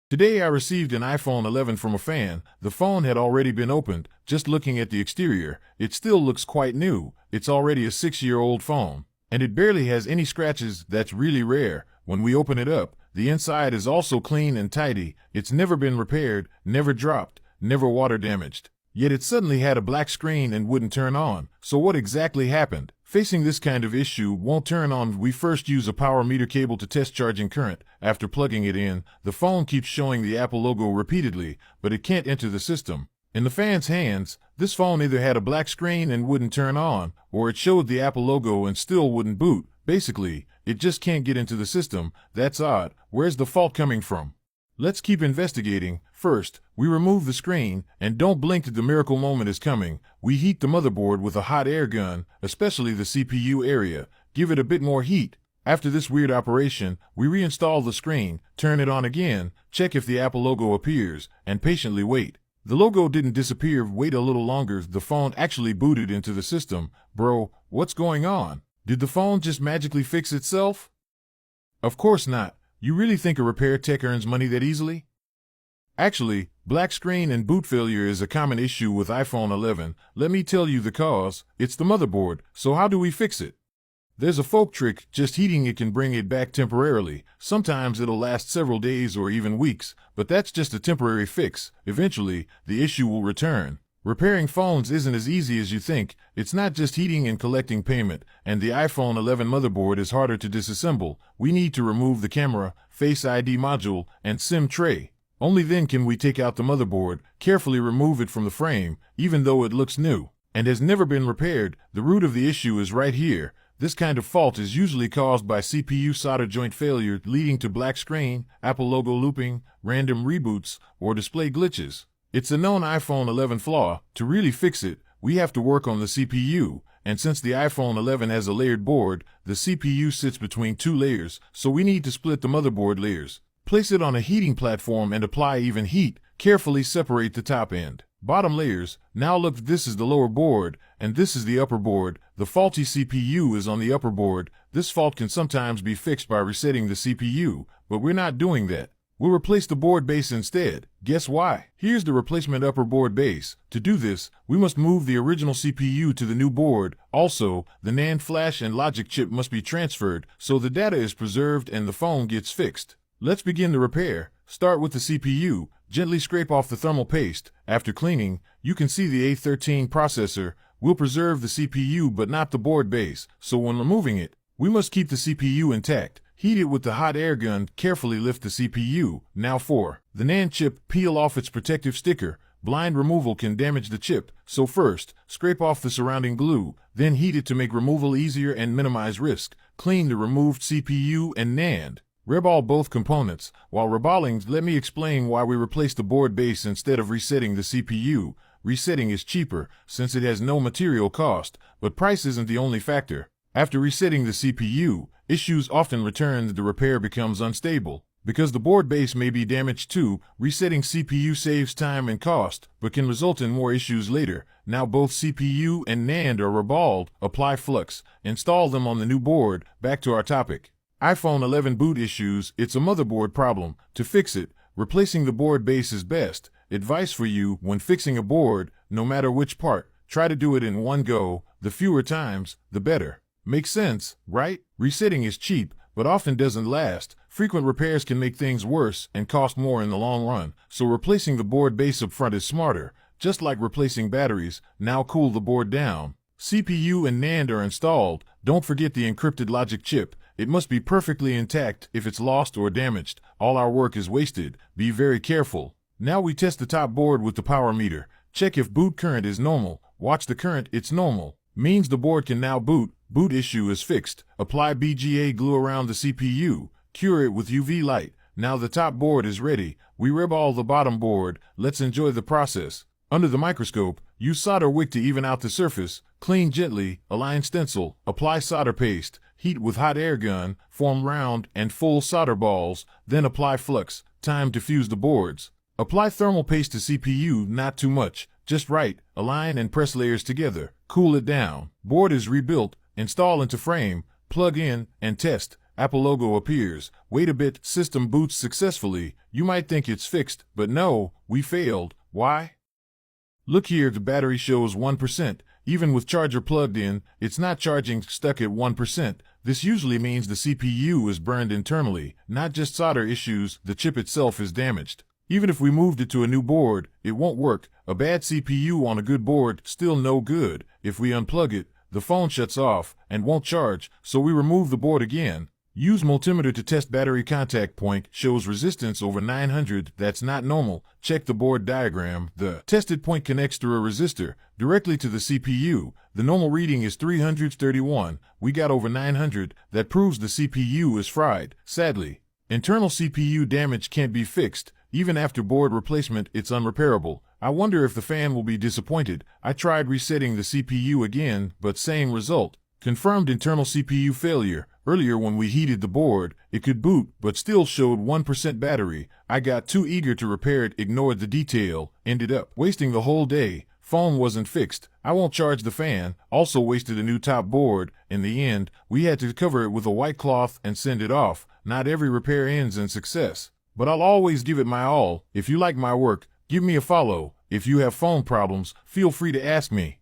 Today I received an iPhone 11 from a fan. The phone had already been opened. Just looking at the exterior, it still looks quite new. It's already a 6-year-old phone. And it barely has any scratches. That's really rare. When we open it up, the inside is also clean and tidy. It's never been repaired, never dropped, never water damaged. Yet it suddenly had a black screen and wouldn't turn on. So what exactly happened? Facing this kind of issue won't turn on. We first use a power meter cable to test charging current. After plugging it in, the phone keeps showing the Apple logo repeatedly, but it can't enter the system. In the fan's hands, this phone either had a black screen and wouldn't turn on, or it showed the Apple logo and still wouldn't boot. Basically, it just can't get into the system. That's odd. Where's the fault coming from? Let's keep investigating. First, we remove the screen, and don't blink that the miracle moment is coming. We heat the motherboard with a hot air gun, especially the CPU area. Give it a bit more heat. After this weird operation, we reinstall the screen, turn it on again, check if the Apple logo appears, and patiently wait. The logo didn't disappear. Wait a little longer. The phone actually booted into the system. Bro, what's going on? Did the phone just magically fix itself? Of course not. You really think a repair tech earns money that easily? Actually, black screen and boot failure is a common issue with iPhone 11. Let me tell you the cause. It's the motherboard. So how do we fix it? There's a folk trick. Just heating it can bring it back temporarily. Sometimes it'll last several days or even weeks, but that's just a temporary fix. Eventually, the issue will return. Repairing phones isn't as easy as you think. It's not just heating and collecting payment, and the iPhone 11 motherboard is harder to disassemble. We need to remove the camera, Face ID module, and SIM tray. Only then can we take out the motherboard, carefully remove it from the frame, even though it looks new and has never been repaired. The root of the issue is right here. This kind of fault is usually caused by CPU solder joint failure, leading to black screen, Apple logo looping, random reboots, or display glitches. It's a known iPhone 11 flaw. To really fix it, we have to work on the CPU, and since the iPhone 11 has a layered board, the CPU sits between two layers, so we need to split the motherboard layers. Place it on a heating platform and apply even heat. Carefully separate the top and bottom layers. Now look, this is the lower board, and this is the upper board. The faulty CPU is on the upper board. This fault can sometimes be fixed by resetting the CPU, but we're not doing that. We'll replace the board base instead. Guess why? Here's the replacement upper board base. To do this, we must move the original CPU to the new board. Also, the NAND flash and logic chip must be transferred so the data is preserved and the phone gets fixed. Let's begin the repair. Start with the CPU. Gently scrape off the thermal paste. After cleaning, you can see the A13 processor. We'll preserve the CPU but not the board base, so when removing it, we must keep the CPU intact. Heat it with the hot air gun. Carefully lift the CPU. Now for the NAND chip, peel off its protective sticker. Blind removal can damage the chip, so first, scrape off the surrounding glue, then heat it to make removal easier and minimize risk. Clean the removed CPU and NAND. Reball both components. While reballing, let me explain why we replace the board base instead of resetting the CPU. Resetting is cheaper, since it has no material cost, but price isn't the only factor. After resetting the CPU, issues often return. The repair becomes unstable. Because the board base may be damaged too, resetting CPU saves time and cost, but can result in more issues later. Now both CPU and NAND are reballed. Apply flux. Install them on the new board. Back to our topic. iPhone 11 boot issues. It's a motherboard problem. To fix it, replacing the board base is best. Advice for you: when fixing a board, no matter which part, try to do it in one go. The fewer times, the better. Makes sense, right? Resetting is cheap, but often doesn't last. Frequent repairs can make things worse and cost more in the long run, so replacing the board base up front is smarter. Just like replacing batteries, now cool the board down. CPU and NAND are installed. Don't forget the encrypted logic chip. It must be perfectly intact. If it's lost or damaged, all our work is wasted. Be very careful. Now we test the top board with the power meter. Check if boot current is normal. Watch the current. It's normal. Means the board can now boot. Boot issue is fixed. Apply BGA glue around the CPU. Cure it with UV light. Now the top board is ready. We reball the bottom board. Let's enjoy the process. Under the microscope, use solder wick to even out the surface. Clean gently. Align stencil. Apply solder paste. Heat with hot air gun. Form round and full solder balls. Then apply flux. Time to fuse the boards. Apply thermal paste to CPU, not too much. Just right. Align and press layers together. Cool it down. Board is rebuilt. Install into frame. Plug in and test. Apple logo appears. Wait a bit, system boots successfully. You might think it's fixed, but no, we failed. Why? Look here, the battery shows 1%. Even with charger plugged in, it's not charging, stuck at 1%. This usually means the CPU is burned internally, not just solder issues, the chip itself is damaged. Even if we moved it to a new board, it won't work. A bad CPU on a good board, still no good. If we unplug it, the phone shuts off and won't charge, so we remove the board again. Use multimeter to test battery contact point, shows resistance over 900, that's not normal. Check the board diagram. The tested point connects through a resistor directly to the CPU. The normal reading is 331. We got over 900. That proves the CPU is fried. Sadly, internal CPU damage can't be fixed. Even after board replacement, it's unrepairable. I wonder if the fan will be disappointed. I tried resetting the CPU again, but same result. Confirmed internal CPU failure. Earlier when we heated the board, it could boot, but still showed 1% battery. I got too eager to repair it, ignored the detail, ended up wasting the whole day. Phone wasn't fixed. I won't charge the fan. Also wasted a new top board. In the end, we had to cover it with a white cloth and send it off. Not every repair ends in success, but I'll always give it my all. If you like my work, give me a follow. If you have phone problems, feel free to ask me.